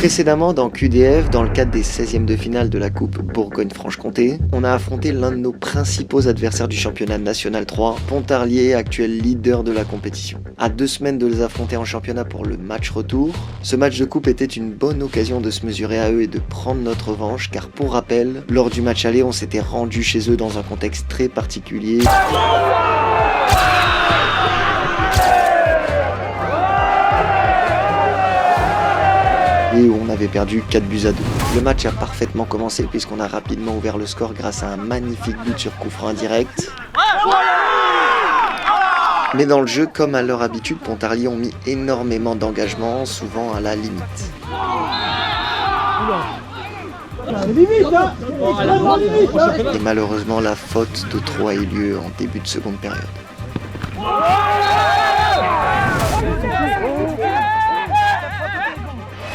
Précédemment dans QDF, dans le cadre des 16e de finale de la Coupe Bourgogne-Franche-Comté, on a affronté l'un de nos principaux adversaires du championnat national 3, Pontarlier, actuel leader de la compétition. À 2 semaines de les affronter en championnat pour le match retour, ce match de coupe était une bonne occasion de se mesurer à eux et de prendre notre revanche, car pour rappel, lors du match aller, on s'était rendu chez eux dans un contexte très particulier. Et où on avait perdu 4-2. Le match a parfaitement commencé puisqu'on a rapidement ouvert le score grâce à un magnifique but sur coup franc indirect. Mais dans le jeu, comme à leur habitude, Pontarlier ont mis énormément d'engagement, souvent à la limite. Et malheureusement, la faute de trop a eu lieu en début de seconde période.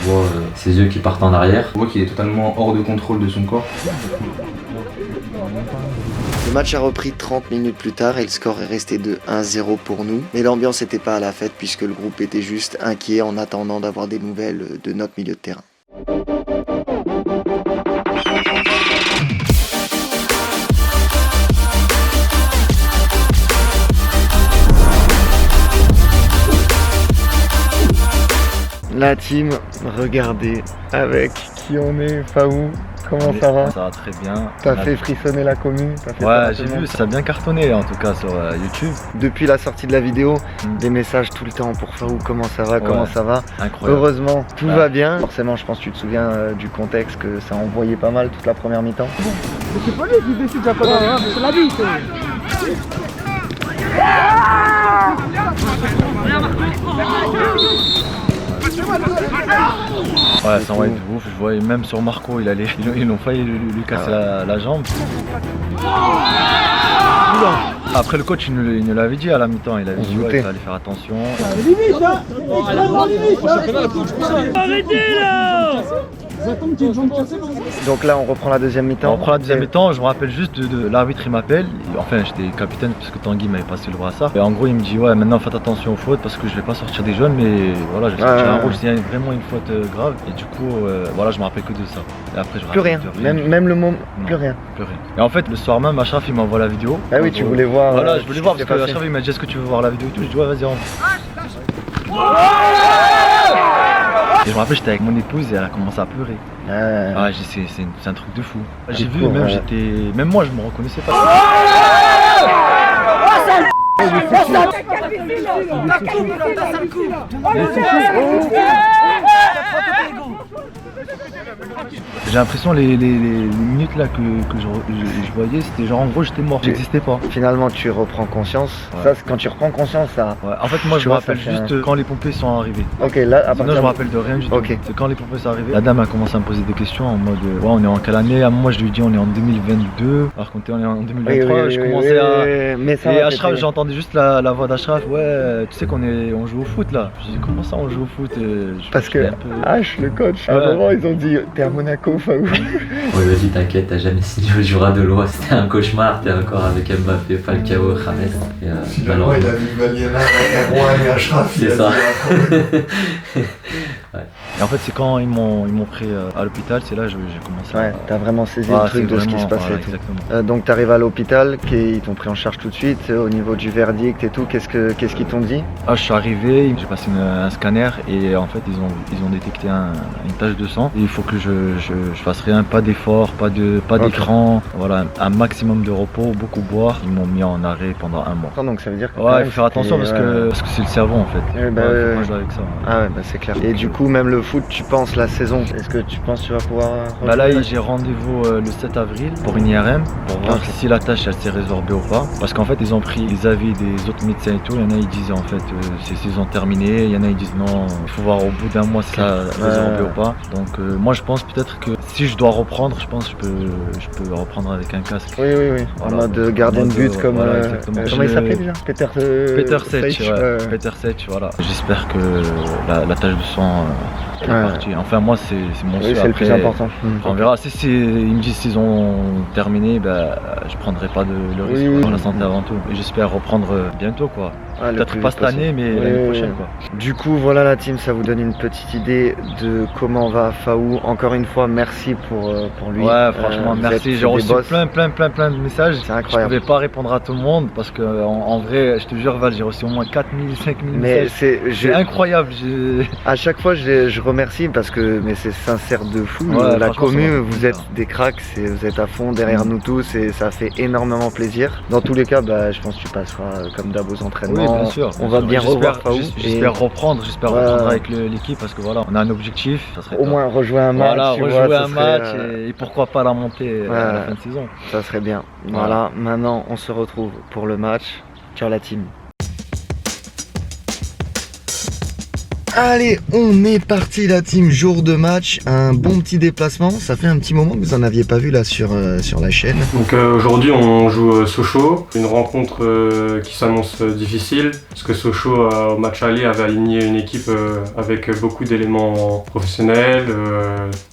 On voit ses yeux qui partent en arrière. On voit qu'il est totalement hors de contrôle de son corps. Le match a repris 30 minutes plus tard et le score est resté de 1-0 pour nous. Mais l'ambiance n'était pas à la fête puisque le groupe était juste inquiet en attendant d'avoir des nouvelles de notre milieu de terrain. La team, regardez avec qui on est, Faou, comment ça va? Ça va très bien. T'as fait frissonner la commune? Ouais, j'ai vu, ça a bien cartonné en tout cas sur YouTube. Depuis la sortie de la vidéo, des messages tout le temps pour Faou, comment ça va, comment ça va. Incroyable. Heureusement, tout va bien. Forcément, je pense que tu te souviens du contexte, que ça a envoyé pas mal toute la première mi-temps. Mais c'est pas lui qui décide de la c'est la vie. Ouais, ça envoie de ouf. Je voyais même sur Marco, ils ont failli lui casser la jambe. Après le coach il nous l'avait dit à la mi-temps, il avait dit ouais, il fallait faire attention. Limite hein. Arrêtez là. Donc là on reprend la deuxième mi-temps. On reprend la deuxième mi-temps, je me rappelle juste de l'arbitre il m'appelle. Enfin j'étais capitaine parce que Tanguy m'avait passé le brassard. Et en gros il me dit ouais maintenant faites attention aux fautes parce que je vais pas sortir des jeunes mais voilà je vais sortir un rouge s'il y a vraiment une faute grave. Et du coup voilà je me rappelle que de ça. Et après je plus rien, même le moment, plus rien. Et en fait le soir même Achraf il m'envoie la vidéo. Ah oui tu voulais voir. Voilà je voulais voir parce que Achraf il m'a dit est-ce que tu veux voir la vidéo et tout. Je dis ouais vas-y rentre. Et je me rappelle, j'étais avec mon épouse et elle a commencé à pleurer. Ah, c'est un truc de fou. J'ai vu, même moi je me reconnaissais pas. J'ai l'impression les minutes là que je voyais, c'était genre en gros j'étais mort, j'existais pas. Finalement tu reprends conscience. Ça c'est quand tu reprends conscience ça. Ouais. En fait moi je me rappelle juste quand les pompiers sont arrivés. Ok là sinon je me rappelle de rien du tout. C'est quand les pompiers sont arrivés. La dame a commencé à me poser des questions en mode ouais on est en quelle année? À moi je lui dis on est en 2022. Alors qu'on était on est en 2023. Je commençais à. Mais ça et Achraf j'entendais juste la voix d'Achraf. Ouais tu sais on joue au foot là. Je dis comment ça on joue au foot? Parce que H le coach à un moment ils ont dit t'es à Monaco Faou. Ouais vas-y t'inquiète t'as jamais signé au Jura de l'Ouest, c'était un cauchemar, t'es encore avec Mbappé, Falcao, James. Finalement il a vu Valiena, Erwan et Achraf. C'est ça. Ouais. Et en fait c'est quand ils m'ont pris à l'hôpital, c'est là que j'ai commencé à... t'as vraiment saisi le truc de ce qui se passait et tout. Donc t'arrives à l'hôpital, ils t'ont pris en charge tout de suite, au niveau du verdict et tout, qu'est-ce qu'ils t'ont dit? Je suis arrivé, j'ai passé un scanner et en fait ils ont détecté une tache de sang. Et il faut que je fasse rien, pas d'effort, pas d'écran, voilà, un maximum de repos, beaucoup boire. Ils m'ont mis en arrêt pendant 1 mois. Donc ça veut dire que il faut faire attention parce que c'est le cerveau en fait. Moi je joue avec ça. Ah ouais c'est clair. Et du coup même le foot tu penses la saison, est-ce que tu penses que tu vas pouvoir là j'ai rendez-vous le 7 avril pour une IRM pour voir si la tâche elle s'est résorbée ou pas. Parce qu'en fait ils ont pris les avis des autres médecins et tout. Il y en a ils disent en fait c'est saison terminée, il y en a ils disent non, il faut voir au bout d'1 mois si ça résorbé ou pas. Donc moi je pense peut-être que si je dois reprendre, je pense que je peux reprendre avec un casque. Oui. Voilà, en mode gardien de but comme exactement. Comment il s'appelait déjà? Peter Sech, Peter Sech, voilà. J'espère que la tâche de sang qu'il est parti. Enfin, moi, c'est mon Oui, souhait. c'est le plus Après, important. on verra. Si ils me disent qu'ils ont terminé, je prendrai pas le risque. Oui. Pour la santé avant tout. Et j'espère reprendre bientôt, quoi. Le Peut-être plus pas vite cette année, possible. mais l'année prochaine, quoi. Du coup, voilà la team, ça vous donne une petite idée de comment va Faou. Encore une fois, merci pour lui. Ouais, franchement, Vous merci. êtes J'ai reçu des boss. plein de messages. C'est incroyable. Je pouvais pas répondre à tout le monde parce que en vrai, je te jure, Val, j'ai reçu au moins 4000, 5000 Mais messages. C'est incroyable. à chaque fois, je remercie parce que c'est sincère de fou. Ouais, la franchement, commune, ça va. vous êtes des cracks, vous êtes à fond derrière nous tous et ça fait énormément plaisir. Dans tous les cas, je pense que tu passeras comme d'hab aux entraînements. Oui, bien sûr. On va bien revoir Faou. J'espère reprendre avec l'équipe parce que voilà, on a un objectif. Ça serait Au moins rejouer un match. Voilà, tu rejouer vois, un match et pourquoi pas la montée à la fin de saison. Ça serait bien. Voilà, maintenant on se retrouve pour le match. Ciao la team. Allez, on est parti la team, jour de match, un bon petit déplacement, ça fait un petit moment que vous en aviez pas vu là sur la chaîne. Donc aujourd'hui on joue Sochaux, une rencontre qui s'annonce difficile parce que Sochaux au match aller avait aligné une équipe avec beaucoup d'éléments professionnels,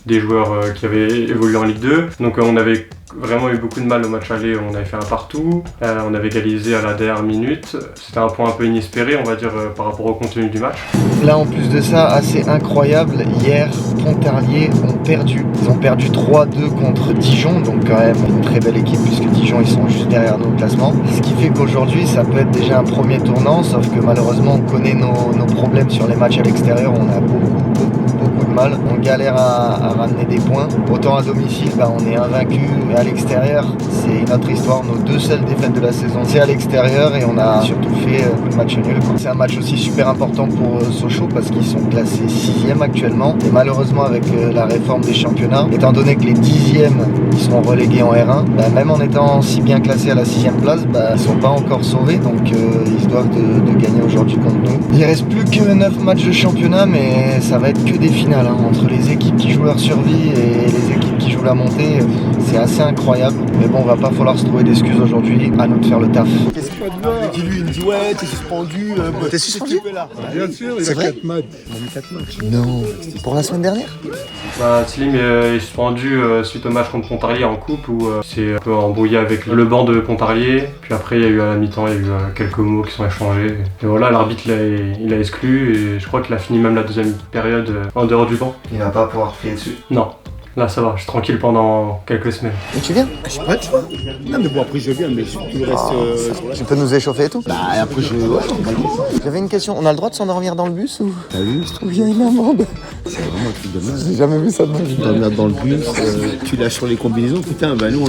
des joueurs qui avaient évolué en Ligue 2, donc on avait vraiment eu beaucoup de mal au match aller, on avait fait un partout, on avait égalisé à la dernière minute, c'était un point un peu inespéré on va dire par rapport au contenu du match. Là en plus de ça, assez incroyable, hier Pontarlier ont perdu. Ils ont perdu 3-2 contre Dijon, donc quand même une très belle équipe puisque Dijon ils sont juste derrière nous au classement. Ce qui fait qu'aujourd'hui ça peut être déjà un premier tournant, sauf que malheureusement on connaît nos problèmes sur les matchs à l'extérieur, on a beaucoup de mal. On galère à ramener des points. Autant à domicile, on est invaincu, mais à l'extérieur, c'est une autre histoire. Nos deux seules défaites de la saison, c'est à l'extérieur et on a surtout fait beaucoup de matchs nuls. C'est un match aussi super important pour Sochaux parce qu'ils sont classés 6e actuellement. Et malheureusement, avec la réforme des championnats, étant donné que les 10e ils seront relégués en R1, même en étant si bien classés à la 6e place, ils sont pas encore sauvés. Donc ils se doivent de gagner aujourd'hui contre nous. Il reste plus que 9 matchs de championnat, mais ça va être que des finales. Entre les équipes qui jouent leur survie et les équipes qui jouent la montée, c'est assez incroyable. Mais bon, va pas falloir se trouver d'excuses aujourd'hui, à nous de faire le taf. Qu'est-ce qu'il dis-lui, il me dit ouais, t'es suspendu. T'es suspendu? Bien sûr, il a 4 matchs. Non, pour la semaine dernière? Slim est suspendu suite au match contre Pontarlier en coupe où c'est un peu embrouillé avec le banc de Pontarlier. Puis après il y a eu à la mi-temps, il y a eu quelques mots qui sont échangés. Et voilà, l'arbitre il a exclu et je crois qu'il a fini même la deuxième période en dehors du banc. Il va pas pouvoir filer dessus. Non. Là ça va, je suis tranquille pendant quelques semaines. Et tu viens? Je suis prêt, tu vois. Non, mais bon, après je viens, mais tout le reste. Tu peux nous échauffer et tout? Et après je. Ouais, J'avais une question, on a le droit de s'endormir dans le bus ou? t'as vu? Ou il y a une amende? C'est vraiment un truc de merde. J'ai jamais vu ça de ma vie. Tu t'emmerdes dans le bus, tu lâches sur les combinaisons, putain, nous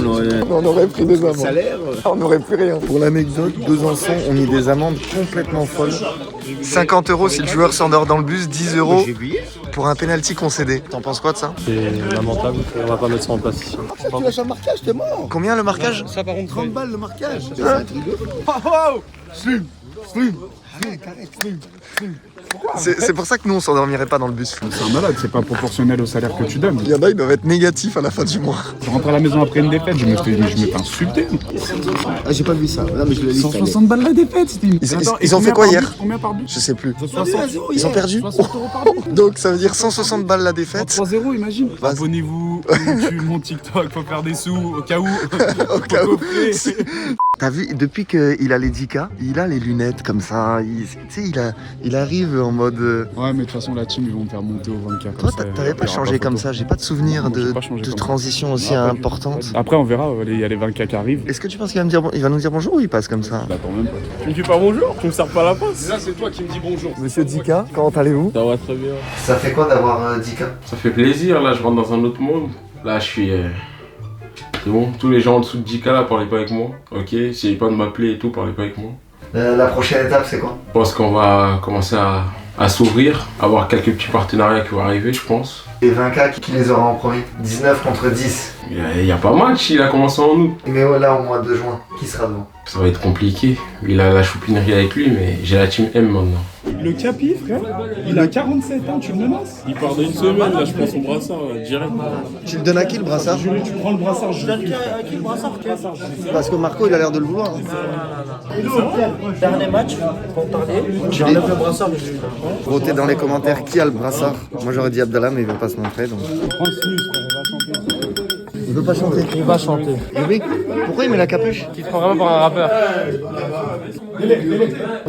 On aurait pris des amendes. salaire. On n'aurait plus rien. Pour l'anecdote, Besançon ont mis des amendes complètement folles. 50 € si le joueur s'endort dans le bus, 10 € J'ai oublié. pour un penalty concédé. T'en penses quoi de ça? C'est lamentable, on va pas mettre ça en place ici. Tu lâches un marquage, t'es mort. Combien le marquage? 30 balles le marquage. C'est un truc de fou. C'est pour ça que nous on s'endormirait pas dans le bus. C'est un malade, c'est pas proportionnel au salaire que tu donnes. Il y en a, ils doivent être négatifs à la fin du mois. Je rentre à la maison après une défaite, je me fais insulter. Ah, j'ai pas vu ça. Non, mais je l'ai dit. 160 balles la défaite, c'était une... Ils ont fait quoi hier? Combien par but? Je sais plus. 60 Ils ont perdu? 60 € par but. Donc ça veut dire 160 balles la défaite. 3-0, imagine. Vas-y. Abonnez-vous, YouTube, mon TikTok, faut faire des sous, au cas où. Au cas où. T'as vu, depuis qu'il a les 10K, il a les lunettes comme ça. Il arrive en mode. Ouais, mais de toute façon, la team, ils vont me faire monter au 24. Toi, t'avais pas changé comme ça. J'ai pas de souvenir Non, de j'ai pas changé comme ça. transition aussi Non, pas du importante. Après, on verra, il y a les 20K qui arrivent. Est-ce que tu penses qu'il va me dire, il va nous dire bonjour ou il passe comme ça? Je l'attends même pas. Tu me dis pas bonjour, tu me sers pas la passe. Là, c'est toi qui me dis bonjour. Monsieur 10K, comment allez-vous? Ça va très bien. Ça fait quoi d'avoir 10K? Ça fait plaisir, là je rentre dans un autre monde. Là je suis... C'est bon, tous les gens en dessous de 10K là parlez pas avec moi. Ok, essayez pas de m'appeler et tout, parlez pas avec moi. La prochaine étape c'est quoi? Je pense qu'on va commencer à s'ouvrir, avoir quelques petits partenariats qui vont arriver je pense. Et 20K, qui les aura en premier? 19 contre 10. Il y a pas match, il a commencé en août. Mais là au mois de juin, qui sera devant? Ça va être compliqué. Il a la choupinerie avec lui, mais j'ai la team M maintenant. Le Capi, frère, il a 47 ans, tu le menaces? Il part d'une semaine, là, je prends son brassard, direct. Tu le donnes à qui le brassard? Julie, tu prends le brassard, je Donne à qui le brassard? Parce que Marco, il a l'air de le vouloir. Hein. Dernier match, Pontarlier. J'enlève le brassard, mais j'ai eu. Votez dans les commentaires qui a le brassard. Moi j'aurais dit Abdallah, mais il veut pas se montrer. Donc... prends le snus, frère, il va chanter. Il veut pas chanter. Il va chanter. Et oui. Pourquoi il met la capuche? Tu te prends vraiment pour un rappeur.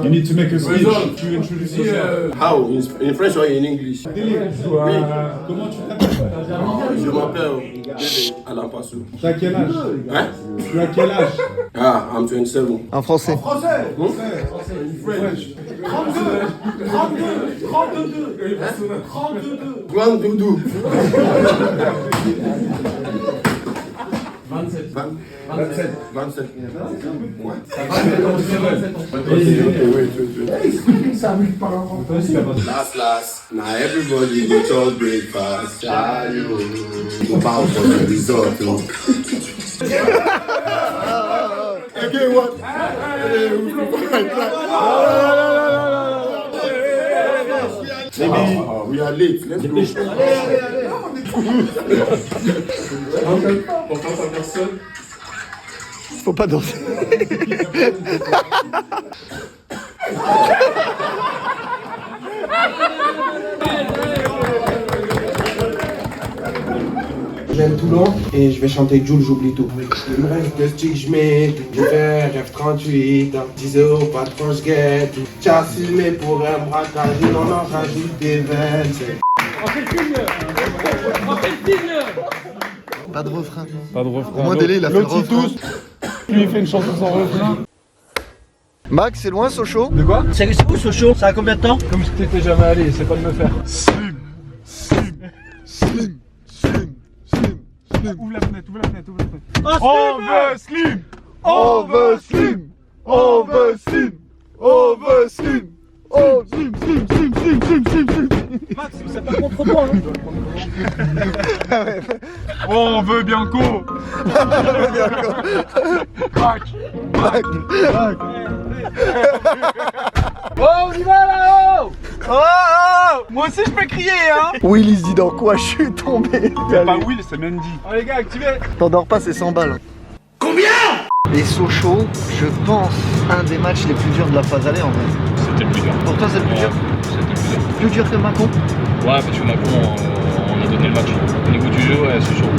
You need to make a speech to introduce yourself. How? In French or in English? Comment tu t'appelles? Je m'appelle Alain Passou. Tu as quel âge? Hein? Tu as quel âge? Ah, I'm 27. En français. Grand doudou. 27. Last. Now everybody go to breakfast. Go bow for the result. Again, what? We are late. Let's go. On pense à personne. Faut pas danser. Je viens de Toulon et je vais chanter Jules, j'oublie tout. Il me reste 2 sticks, je mets du verre F38, 10 euros, pas de France guette. T'as filmé pour un braquage, il en a rajouté 27. Pas de refrain. Pas de refrain. Au moins Délé, il a fait le refrain. Lui, il fait une chanson sans refrain. Max, c'est loin Sochaux? De quoi? C'est où Sochaux? Ça a combien de temps? Comme si t'étais jamais allé, c'est pas de me faire. Slim. Ouvre la fenêtre. Oh, Slim! On veut Slim. On veut Slim. On veut Slim. Oh, Slim. Max, c'est pas contre moi. On veut Bianco! Crac. Oh, on y va là-haut! Oh! Moi aussi je peux crier, hein! Will, il se dit dans quoi je suis tombé? C'est pas Will, c'est Mendy. Oh les gars, activez! T'endors pas, c'est 100 balles. Combien? Et Sochaux, je pense, un des matchs les plus durs de la phase aller en vrai. C'était le plus dur. Pour toi, c'est le plus dur? C'était le plus dur. Plus dur que Macon? Ouais, parce que Macon, on a donné le match. Au niveau du jeu, ouais, c'est chaud.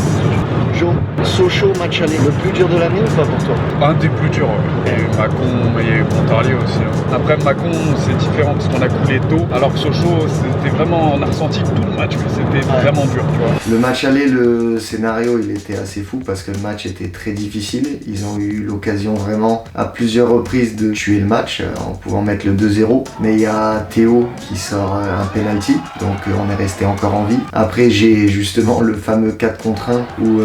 Jo, Sochaux, match aller, le plus dur de l'année ou pas pour toi? Un des plus durs, ouais. Et Macon, il y a eu Pontarlier aussi. Hein. Après Macon, c'est différent parce qu'on a coulé tôt, alors que Sochaux, c'était vraiment, on a ressenti tout le match, que c'était vraiment dur, tu vois. Le match aller, le scénario, il était assez fou parce que le match était très difficile. Ils ont eu l'occasion vraiment à plusieurs reprises de tuer le match en pouvant mettre le 2-0. Mais il y a Théo qui sort un penalty, donc on est resté encore en vie. Après, j'ai justement le fameux 4 contre 1 où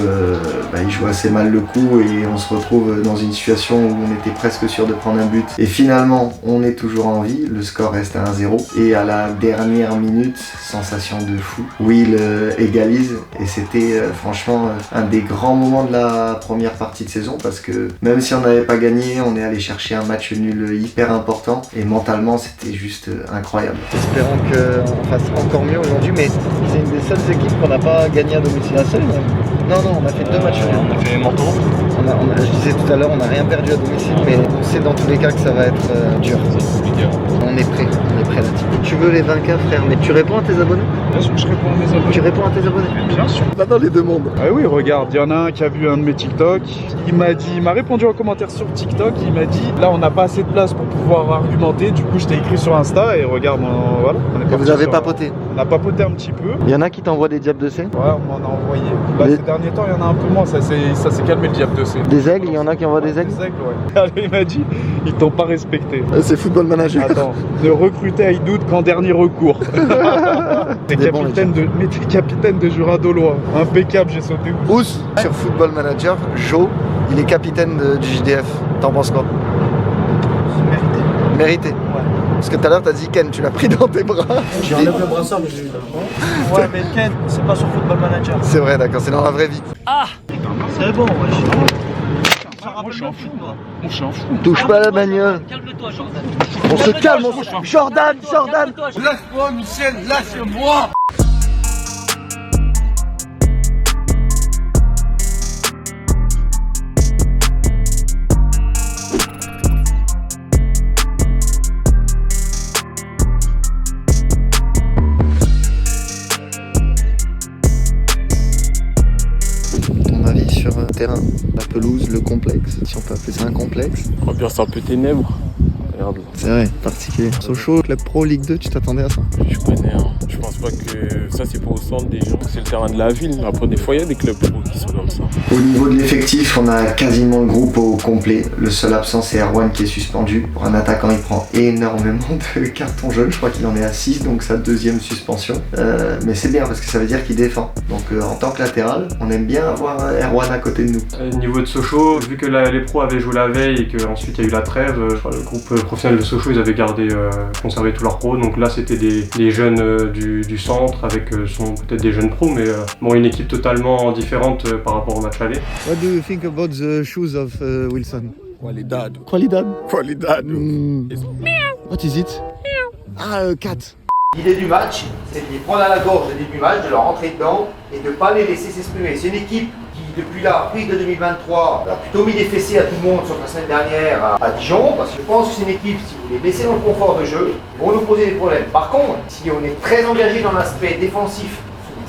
il joue assez mal le coup et on se retrouve dans une situation où on était presque sûr de prendre un but. Et finalement, on est toujours en vie, le score reste à 1-0. Et à la dernière minute, sensation de fou, Will égalise et c'était franchement un des grands moments de la première partie de saison parce que même si on n'avait pas gagné, on est allé chercher un match nul hyper important et mentalement c'était juste incroyable. Espérons qu'on fasse encore mieux aujourd'hui, mais c'est une des seules équipes qu'on n'a pas gagné à domicile. La seule même. Non, on a fait 2 matchs. On a fait Manteau. Je disais tout à l'heure, on n'a rien perdu à domicile, mais on sait dans tous les cas que ça va être dur. On est prêt là-dessus. Tu veux les vainqueurs, frère, mais tu réponds à tes abonnés? Bien sûr que je réponds à mes abonnés. Tu réponds à tes abonnés? Bien sûr. Là dans les deux mondes. Ah oui, regarde, il y en a un qui a vu un de mes TikTok. Il m'a répondu en commentaire sur TikTok. Il m'a dit, là, on n'a pas assez de place pour pouvoir argumenter. Du coup, je t'ai écrit sur Insta et regarde, voilà. Et vous avez papoté? On a papoté un petit peu. Il y en a qui t'envoient des diables de C? Ouais, on m'en a envoyé. Là, ces derniers temps, il y en a un peu moins. Ça s'est calmé le diable de C. Des aigles? Il y en a qui envoient des aigles? Des aigles, ouais. Alors, il m'a dit, ils t'ont pas respecté. C'est Football Manager. Attends, ne recruter Aïdoud qu'en dernier recours. T'es capitaine de Jura-Dolois. Impeccable, j'ai sauté où? Ous, sur Football Manager, Jo, il est capitaine du JDF. T'en penses quoi? Mérité. Ouais. Parce que tout à l'heure t'as dit Ken, tu l'as pris dans tes bras. J'ai enlevé le brassard, mais j'ai eu là. Ouais, mais Ken, c'est pas sur Football Manager. C'est vrai, d'accord, c'est dans la vraie vie. Ah, c'est bon, wesh. Moi, je suis un fou, moi. Moi, je suis un fou. Touche pas à la bagnole. Calme-toi, Jordan. On se calme, Jordan. Lâche-moi, Michel, lâche-moi. Ton avis sur un terrain, la pelouse, le complexe, si on peut appeler ça un complexe? Ambiance un peu ténèbres. Regarde. C'est vrai, particulier. Sochaux, club pro, Ligue 2, tu t'attendais à ça? Je connais, hein. Je pense pas que ça c'est pour au centre des gens, c'est le terrain de la ville. Après des fois il y a des clubs pro qui sont comme ça. Au niveau de l'effectif, on a quasiment le groupe au complet. Le seul absent c'est Erwan qui est suspendu. Pour un attaquant, il prend énormément de cartons jaunes. Je crois qu'il en est à 6, donc sa deuxième suspension. Mais c'est bien parce que ça veut dire qu'il défend. Donc en tant que latéral, on aime bien avoir Erwan à côté de nous. Niveau de Sochaux, vu que les pros avaient joué la veille et qu'ensuite il y a eu la trêve, je crois, le groupe professionnel de Sochaux, ils avaient conservé tous leurs pros. Donc là c'était des jeunes du centre avec peut-être des jeunes pros, mais bon, une équipe totalement différente par rapport au match aller. What do you think about the shoes of Wilson? Qualidad. Qualidad. Qualidad. What is it? Ah, cat. L'idée du match, c'est de les prendre à la gorge au début du match, de leur rentrer dedans et de ne pas les laisser s'exprimer. C'est une équipe qui, depuis la reprise de 2023, a plutôt mis des fessées à tout le monde, sauf la semaine dernière à Dijon, parce que je pense que c'est une équipe, si vous les laissez dans le confort de jeu, ils vont nous poser des problèmes. Par contre, si on est très engagé dans l'aspect défensif,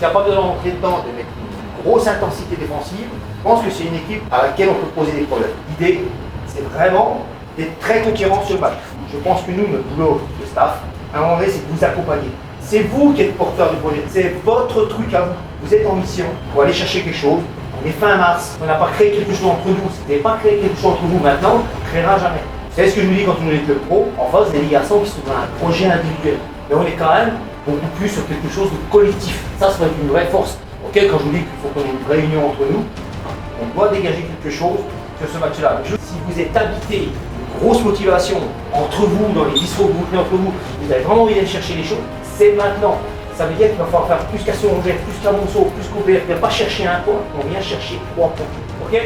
capable de rentrer dedans, de mettre une grosse intensité défensive, je pense que c'est une équipe à laquelle on peut poser des problèmes. L'idée, c'est vraiment d'être très conquérant sur le match. Je pense que nous, notre boulot de staff, à un moment donné, c'est de vous accompagner. C'est vous qui êtes porteur du projet, c'est votre truc à vous. Vous êtes en mission pour aller chercher quelque chose. On est fin mars, on n'a pas créé quelque chose entre nous. Si vous n'avez pas créé quelque chose entre vous maintenant, on ne créera jamais. Vous savez ce que je vous dis quand on est club pro? En face, des garçons qui sont dans un projet individuel. Mais on est quand même beaucoup plus sur quelque chose de collectif. Ça va être une vraie force. Ok, quand je vous dis qu'il faut qu'on ait une réunion entre nous, on doit dégager quelque chose sur ce match-là. Si vous êtes habité une grosse motivation entre vous, dans les discours que vous tenez entre vous, vous avez vraiment envie d'aller chercher les choses, c'est maintenant. Ça veut dire qu'il va falloir faire plus qu'à Songer, plus qu'à Monceau, plus qu'au BF. On ne vient pas chercher un point, on vient chercher 3 points. Ok?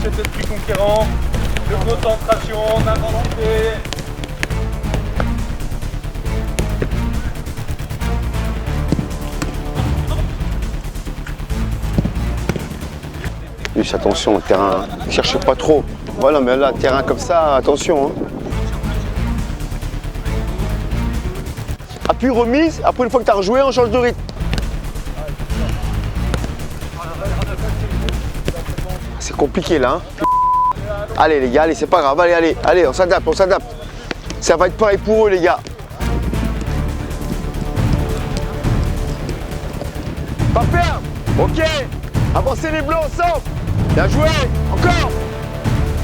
Cet esprit conquérant, de concentration, d'intensité. Plus attention au terrain, ne cherchez pas trop. Voilà, mais là, terrain comme ça, attention. Hein. Appui remise, après une fois que tu as rejoué, on change de rythme. C'est compliqué là. Hein. Allez les gars, allez, c'est pas grave, allez, on s'adapte. Ça va être pareil pour eux les gars. Pas ferme, ok. Avancez les bleus ensemble. Bien joué, encore.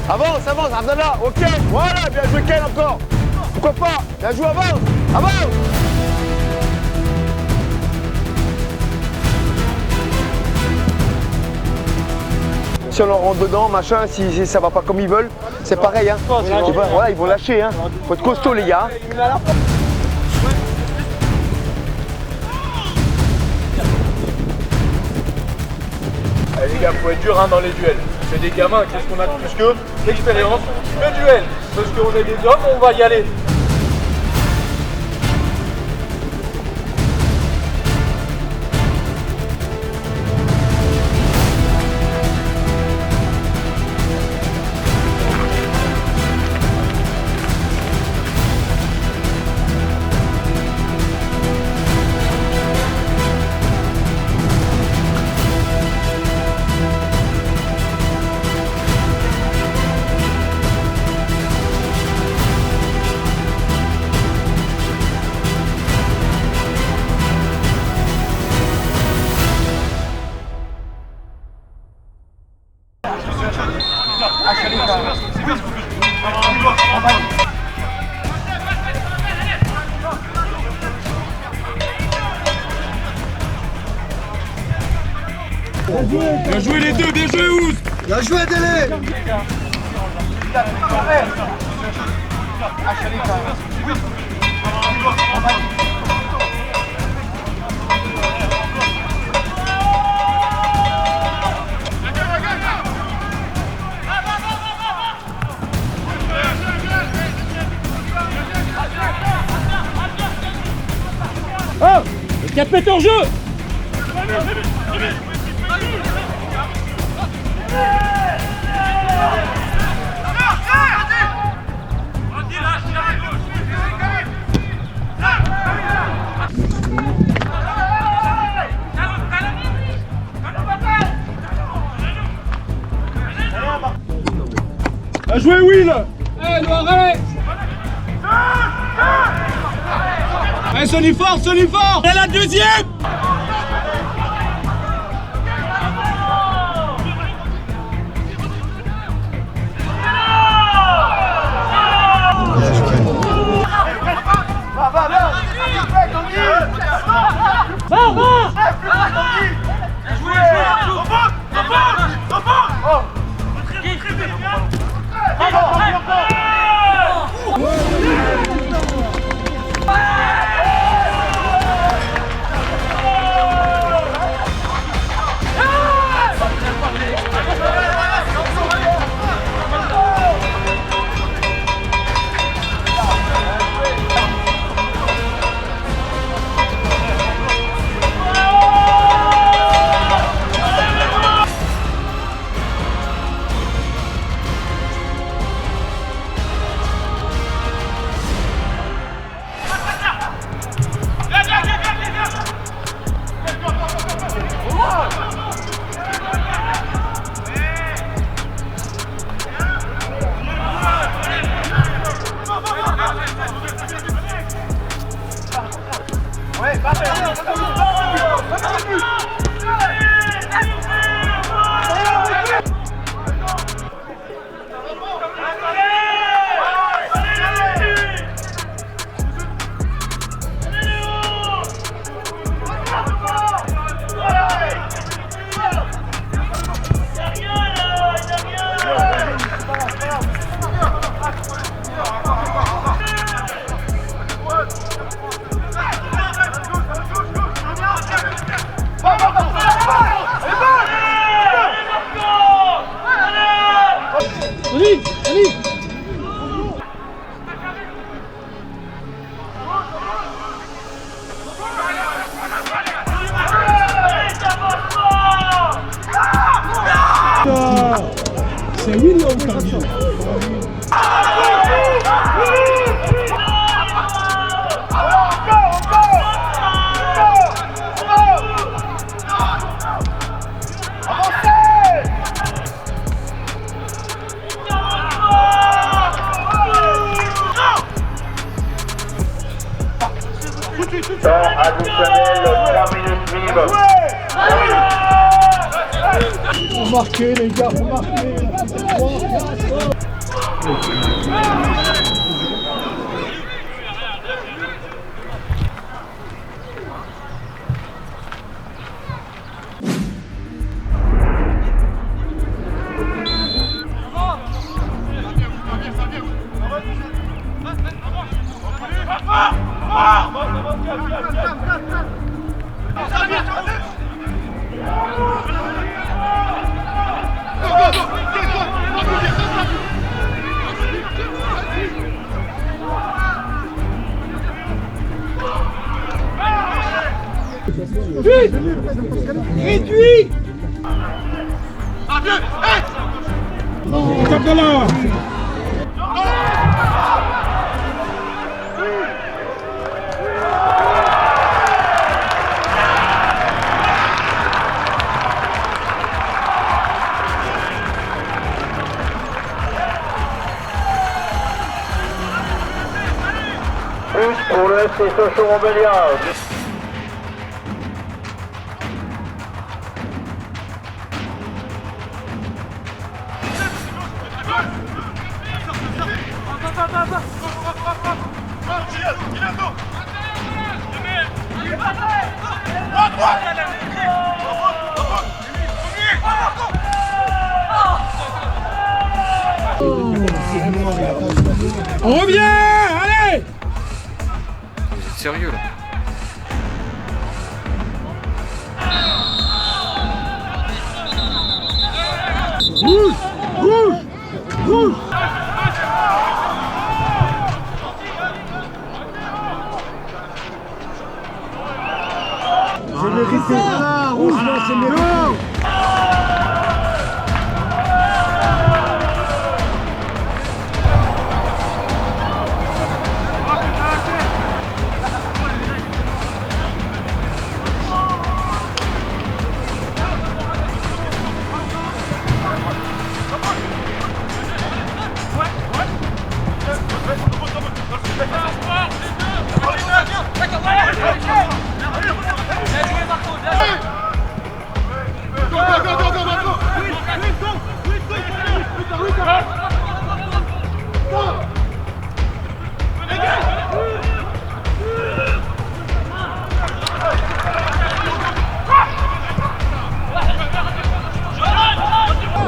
Avance, Abdallah, ok. Voilà, bien joué Ken encore. Pourquoi pas, bien joué, avance. Si on leur rentre dedans, machin, si ça va pas comme ils veulent, c'est pareil. Hein. Voilà, ils vont lâcher. Hein. Faut être costaud, les gars. Allez, les gars, faut être dur hein, dans les duels. C'est des gamins, qu'est-ce qu'on a de plus que l'expérience, le duel. Parce qu'on est des hommes, on va y aller. joué les deux, bien joué Ouz. Bien joué Délé. Oh, le 4 mètres en jeu. Bien joué Will. Allez Noir, allez. Allez Sony fort, Sony fort. Et la deuxième. C'est Will ou Cardio? Temps additionnel, 3 minutes minimum. Faut marquer les gars, faut marquer. Vite! Réduit! Tape de là! Plus pour le FC Sochaux-Montbéliard. On revient, allez! Vous êtes sérieux là? Rouge! Rouge! Rouge! Je vais rester là, rouge, là, c'est mérité.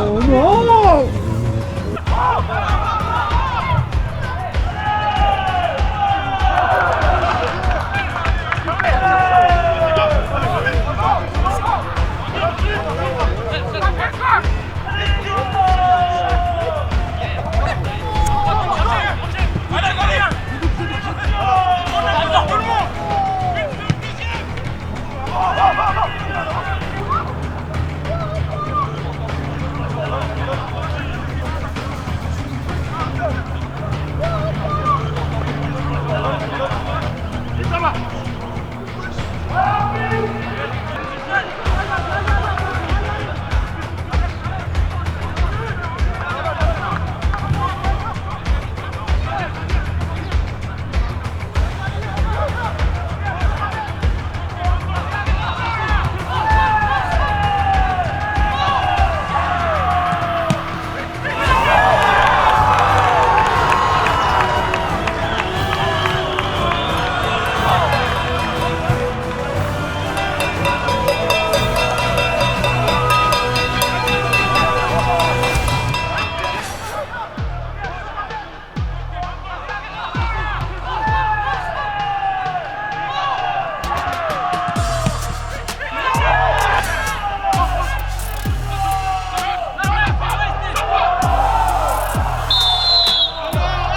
Oh non!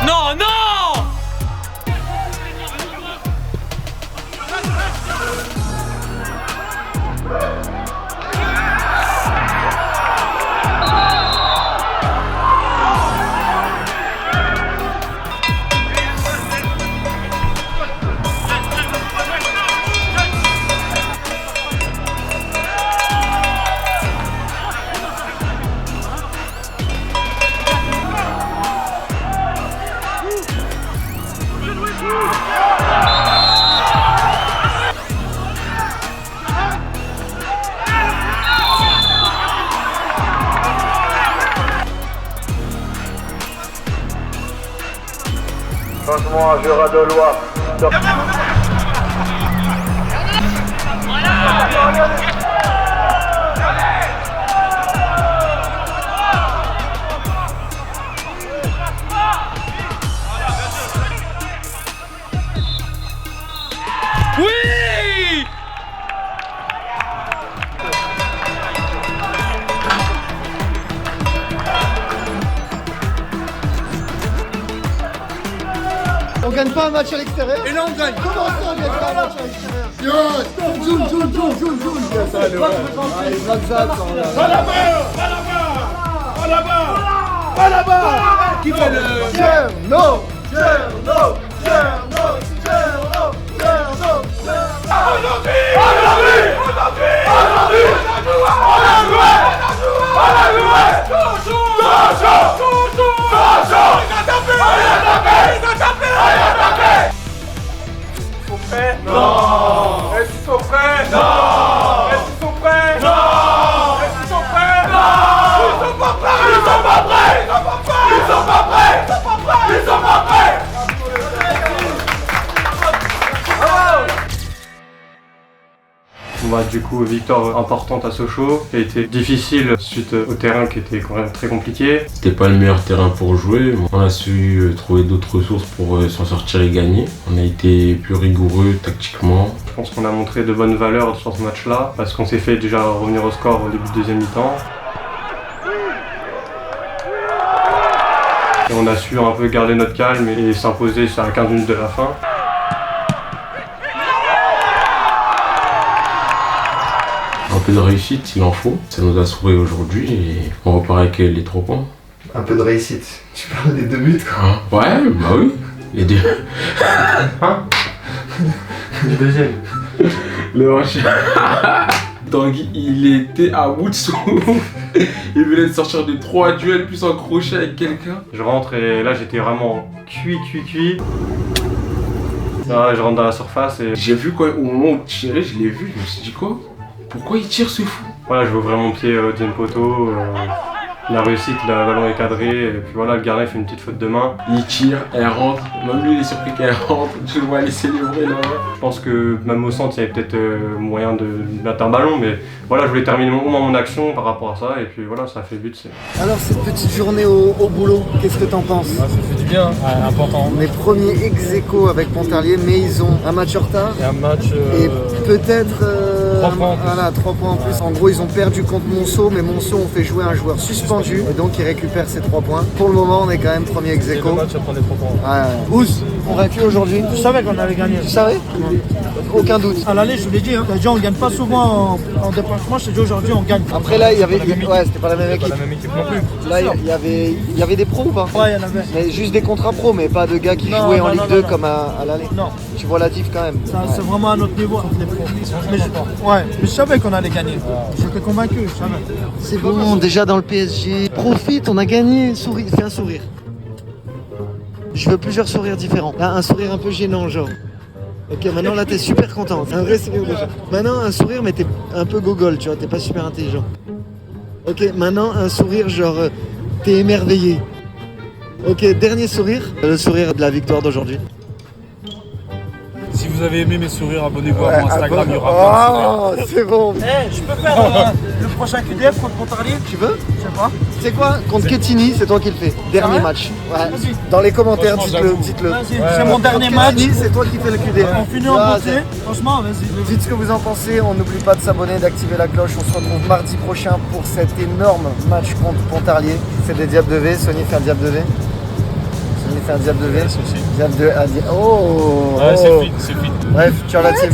Non, non! Franchement, un jeu radelois. Oui! On gagne pas un match à l'extérieur? Et là on gagne. Comment ça on gagne pas un match à l'extérieur? Joule. Allez, Pas là-bas. Qui fait le... Cherno. Non! Est-ce qu'ils sont prêts? Non! Est-ce qu'ils sont prêts? Non! Est-ce qu'ils sont prêts? Non! Ils sont pas prêts! Ils sont pas prêts! Ils sont pas prêts! Ils sont pas prêts! Ils sont pas prêts! Ils sont pas prêts! Bah, du coup, victoire importante à Sochaux, qui a été difficile suite au terrain qui était quand même très compliqué. C'était pas le meilleur terrain pour jouer, on a su trouver d'autres ressources pour s'en sortir et gagner. On a été plus rigoureux tactiquement. Je pense qu'on a montré de bonnes valeurs sur ce match-là, parce qu'on s'est fait déjà revenir au score au début de deuxième mi-temps. Et on a su un peu garder notre calme et s'imposer à 15 minutes de la fin. Un peu de réussite, il en faut. Ça nous a souri aujourd'hui et on repart avec les 3 points. Un peu de réussite. Tu parles des 2 buts quoi. Ouais, bah oui. Les 2. Hein? Le deuxième. Le rush. Tanguy, il était à bout de souffle. Il venait de sortir de 3 duels plus un crochet avec quelqu'un. Je rentre et là j'étais vraiment cuit. Là, je rentre dans la surface et... J'ai vu quoi, au moment où tu tirais, je l'ai vu, je me suis dit quoi? Pourquoi il tire ce fou? Voilà, je veux vraiment mon pied au deuxième poteau. La réussite, le ballon est cadré, et puis voilà, le gardien fait une petite faute de main. Il tire, elle rentre, même lui il est surpris qu'elle rentre, je le vois aller célébrer là. Je pense que même au centre, il y avait peut-être moyen de mettre un ballon, mais voilà, je voulais terminer au moins mon action par rapport à ça, et puis voilà, ça a fait but. Alors, cette petite journée au boulot, qu'est-ce que t'en penses? Ça fait du bien, important. On est premier ex-aequo avec Pontarlier, mais ils ont un match en retard. Et un match... Et peut-être... 3 points en plus. Voilà, 3 points en plus. En gros, ils ont perdu contre Monceau, mais Monceau ont fait jouer un joueur suspendu, et donc ils récupèrent ces 3 points. Pour le moment, on est quand même premier ex-aequo. Le match après les 3 points. Ouais. Ouz, convaincu aujourd'hui? Je savais qu'on allait gagner. Tu savais? Aucun doute. À l'aller, je vous l'ai dit, hein. On ne gagne pas souvent en déplacement. Je te dis aujourd'hui, on gagne. Après là, il y avait... Ouais, c'était pas la même équipe. Pas la même équipe non plus. Là, il y avait des pros ou pas? Ouais, il y en avait. Mais juste des contrats pro, mais pas de gars qui jouaient en Ligue 2 comme à l'aller. Non. Tu vois la diff quand même. C'est vraiment un autre niveau entre les pros. Mais je savais qu'on allait gagner. J'étais convaincu, je savais. C'est bon, déjà dans le PSG. Profite, on a gagné. Souris, fais un sourire. Je veux plusieurs sourires différents. Là, un sourire un peu gênant, genre. Ok, maintenant là, t'es super content. Un vrai sourire déjà. Maintenant, un sourire, mais t'es un peu gogol, tu vois, t'es pas super intelligent. Ok, maintenant, un sourire, genre, t'es émerveillé. Ok, dernier sourire. Le sourire de la victoire d'aujourd'hui. Si vous avez aimé mes sourires, abonnez-vous à mon Instagram, il y aura Oh, c'est bon. Je peux faire le prochain QDF contre Pontarlier? Tu veux? Je sais pas. Tu sais quoi? Contre Ketini, c'est toi qui le fais. Dernier match. Ouais. Dans les commentaires, dites-le. Vas-y, c'est mon dernier match. Ketini, c'est toi qui fais le QDF. On finit en beauté. Franchement, vas-y. Dites ce que vous en pensez. On n'oublie pas de s'abonner, d'activer la cloche. On se retrouve mardi prochain pour cet énorme match contre Pontarlier. C'est des Diables de V. Sony fait un Diable de V. Sony fait un Diable de V. Diable de... Oh, ouais, c'est fit. Bref, ciao la team.